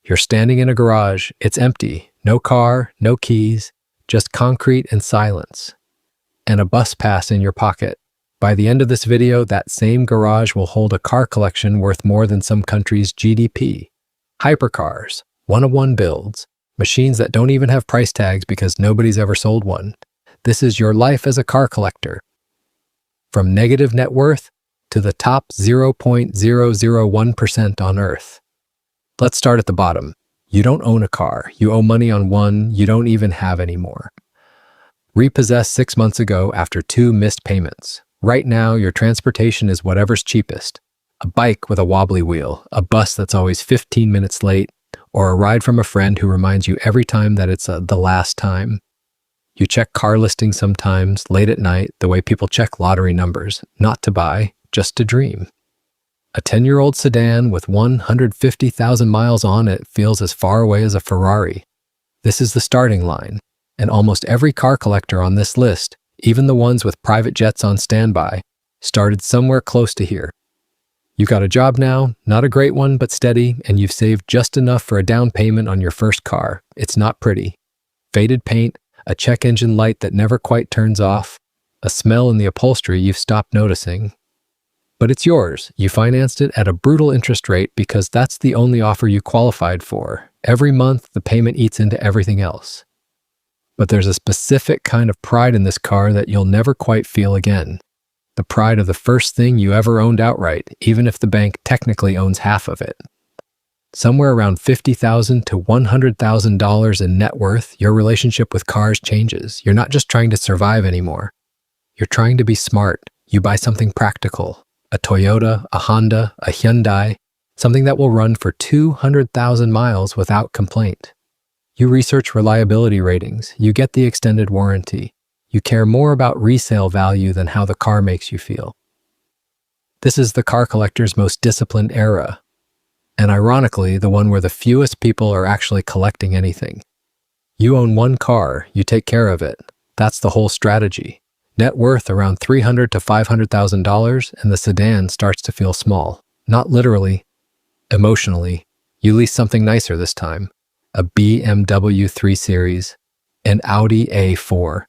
You're standing in a garage. It's empty. No car, no keys, just concrete and silence. And a bus pass in your pocket. By the end of this video, that same garage will hold a car collection worth more than some country's GDP. Hypercars, one-of-one builds, machines that don't even have price tags because nobody's ever sold one. This is your life as a car collector. From negative net worth to the top 0.001% on Earth. Let's start at the bottom. You don't own a car. You owe money on one you don't even have anymore. Repossessed 6 months ago after 2 missed payments. Right now, your transportation is whatever's cheapest. A bike with a wobbly wheel, a bus that's always 15 minutes late, or a ride from a friend who reminds you every time that it's the last time. You check car listings sometimes, late at night, the way people check lottery numbers, not to buy, just to dream. A 10-year-old sedan with 150,000 miles on it feels as far away as a Ferrari. This is the starting line, and almost every car collector on this list, even the ones with private jets on standby, started somewhere close to here. You got a job now, not a great one, but steady, and you've saved just enough for a down payment on your first car. It's not pretty. Faded paint, a check engine light that never quite turns off, a smell in the upholstery you've stopped noticing. But it's yours. You financed it at a brutal interest rate because that's the only offer you qualified for. Every month, the payment eats into everything else. But there's a specific kind of pride in this car that you'll never quite feel again. The pride of the first thing you ever owned outright, even if the bank technically owns half of it. Somewhere around $50,000 to $100,000 in net worth, your relationship with cars changes. You're not just trying to survive anymore. You're trying to be smart. You buy something practical. A Toyota, a Honda, a Hyundai, something that will run for 200,000 miles without complaint. You research reliability ratings. You get the extended warranty. You care more about resale value than how the car makes you feel. This is the car collector's most disciplined era, and ironically, the one where the fewest people are actually collecting anything. You own one car, you take care of it. That's the whole strategy. Net worth around $300,000 to $500,000, and the sedan starts to feel small. Not literally, emotionally. You lease something nicer this time. A BMW 3 Series, an Audi A4,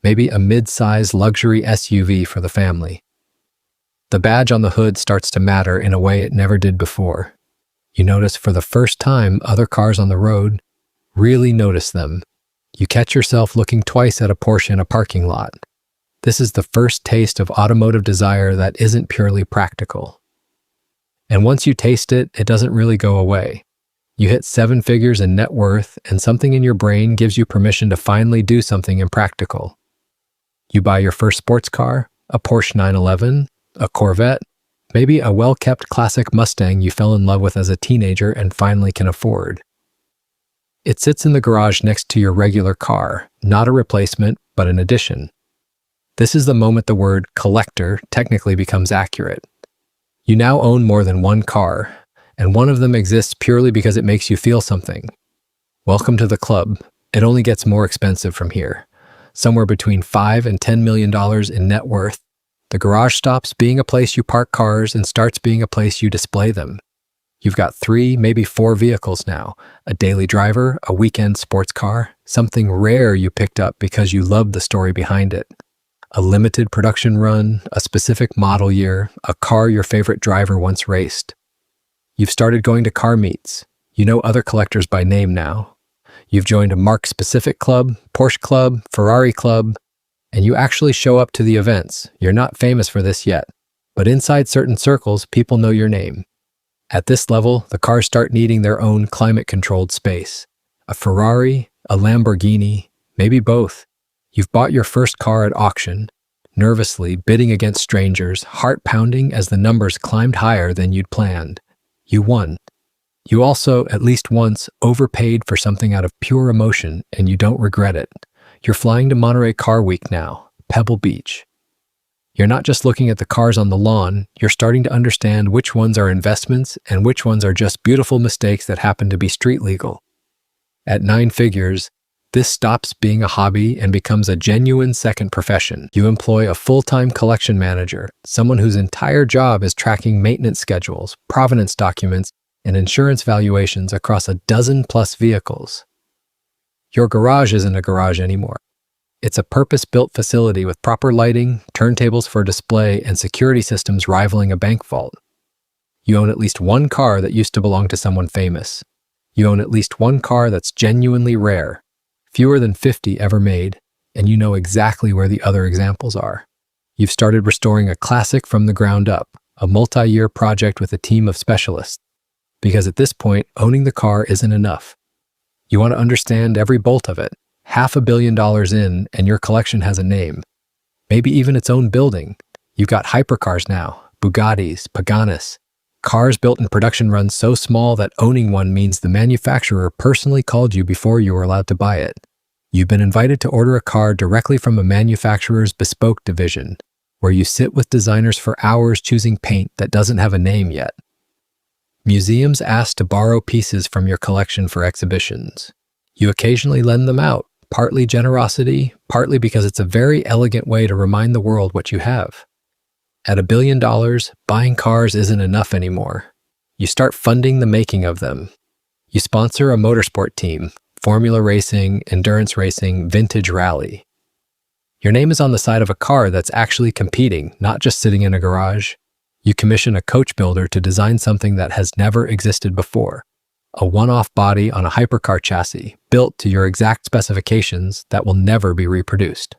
maybe a mid-size luxury SUV for the family. The badge on the hood starts to matter in a way it never did before. You notice for the first time other cars on the road, really notice them. You catch yourself looking twice at a Porsche in a parking lot. This is the first taste of automotive desire that isn't purely practical. And once you taste it, it doesn't really go away. You hit 7 figures in net worth, and something in your brain gives you permission to finally do something impractical. You buy your first sports car, a Porsche 911, a Corvette, maybe a well-kept classic Mustang you fell in love with as a teenager and finally can afford. It sits in the garage next to your regular car, not a replacement, but an addition. This is the moment the word collector technically becomes accurate. You now own more than one car, and one of them exists purely because it makes you feel something. Welcome to the club. It only gets more expensive from here. Somewhere between $5 and $10 million in net worth. The garage stops being a place you park cars and starts being a place you display them. You've got 3, maybe 4 vehicles now. A daily driver, a weekend sports car, something rare you picked up because you loved the story behind it. A limited production run, a specific model year, a car your favorite driver once raced. You've started going to car meets. You know other collectors by name now. You've joined a Mark-specific club, Porsche club, Ferrari club, and you actually show up to the events. You're not famous for this yet, but inside certain circles, people know your name. At this level, the cars start needing their own climate-controlled space. A Ferrari, a Lamborghini, maybe both. You've bought your first car at auction, nervously bidding against strangers, heart pounding as the numbers climbed higher than you'd planned. You won. You also, at least once, overpaid for something out of pure emotion, and you don't regret it. You're flying to Monterey Car Week now, Pebble Beach. You're not just looking at the cars on the lawn, you're starting to understand which ones are investments and which ones are just beautiful mistakes that happen to be street legal. At 9 figures, this stops being a hobby and becomes a genuine second profession. You employ a full-time collection manager, someone whose entire job is tracking maintenance schedules, provenance documents, and insurance valuations across a dozen-plus vehicles. Your garage isn't a garage anymore. It's a purpose-built facility with proper lighting, turntables for display, and security systems rivaling a bank vault. You own at least one car that used to belong to someone famous. You own at least one car that's genuinely rare, fewer than 50 ever made, and you know exactly where the other examples are. You've started restoring a classic from the ground up, a multi-year project with a team of specialists. Because at this point, owning the car isn't enough. You want to understand every bolt of it. $500 million in, and your collection has a name. Maybe even its own building. You've got hypercars now, Bugattis, Paganis. Cars built in production runs so small that owning one means the manufacturer personally called you before you were allowed to buy it. You've been invited to order a car directly from a manufacturer's bespoke division, where you sit with designers for hours choosing paint that doesn't have a name yet. Museums ask to borrow pieces from your collection for exhibitions. You occasionally lend them out, partly generosity, partly because it's a very elegant way to remind the world what you have. At $1 billion, buying cars isn't enough anymore. You start funding the making of them. You sponsor a motorsport team, formula racing, endurance racing, vintage rally. Your name is on the side of a car that's actually competing, not just sitting in a garage. You commission a coach builder to design something that has never existed before. A one-off body on a hypercar chassis, built to your exact specifications that will never be reproduced.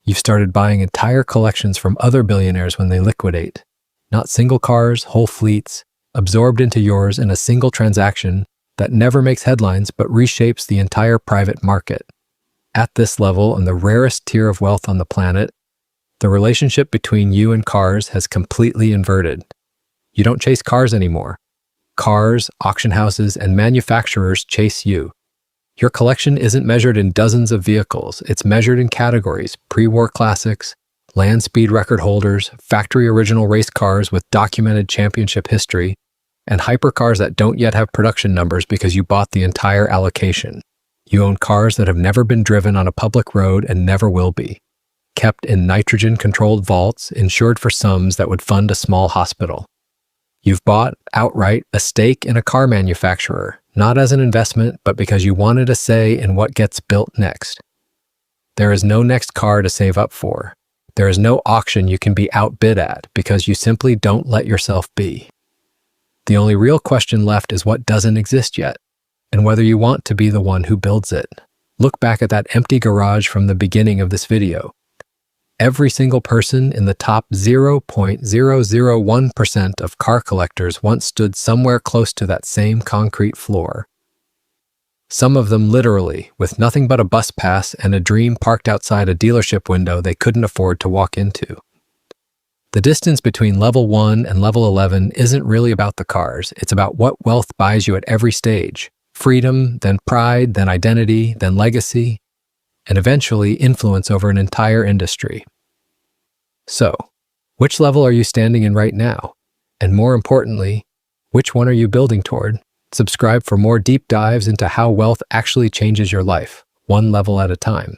You've started buying entire collections from other billionaires when they liquidate. Not single cars, whole fleets, absorbed into yours in a single transaction that never makes headlines but reshapes the entire private market. At this level, on the rarest tier of wealth on the planet, the relationship between you and cars has completely inverted. You don't chase cars anymore. Cars, auction houses, and manufacturers chase you. Your collection isn't measured in dozens of vehicles. It's measured in categories: pre-war classics, land speed record holders, factory original race cars with documented championship history, and hypercars that don't yet have production numbers because you bought the entire allocation. You own cars that have never been driven on a public road and never will be. Kept in nitrogen-controlled vaults, insured for sums that would fund a small hospital. You've bought, outright, a stake in a car manufacturer, not as an investment, but because you wanted a say in what gets built next. There is no next car to save up for. There is no auction you can be outbid at because you simply don't let yourself be. The only real question left is what doesn't exist yet, and whether you want to be the one who builds it. Look back at that empty garage from the beginning of this video. Every single person in the top 0.001% of car collectors once stood somewhere close to that same concrete floor. Some of them literally, with nothing but a bus pass and a dream parked outside a dealership window they couldn't afford to walk into. The distance between level 1 and level 11 isn't really about the cars, it's about what wealth buys you at every stage. Freedom, then pride, then identity, then legacy, and eventually influence over an entire industry. So, which level are you standing in right now? And more importantly, which one are you building toward? Subscribe for more deep dives into how wealth actually changes your life, one level at a time.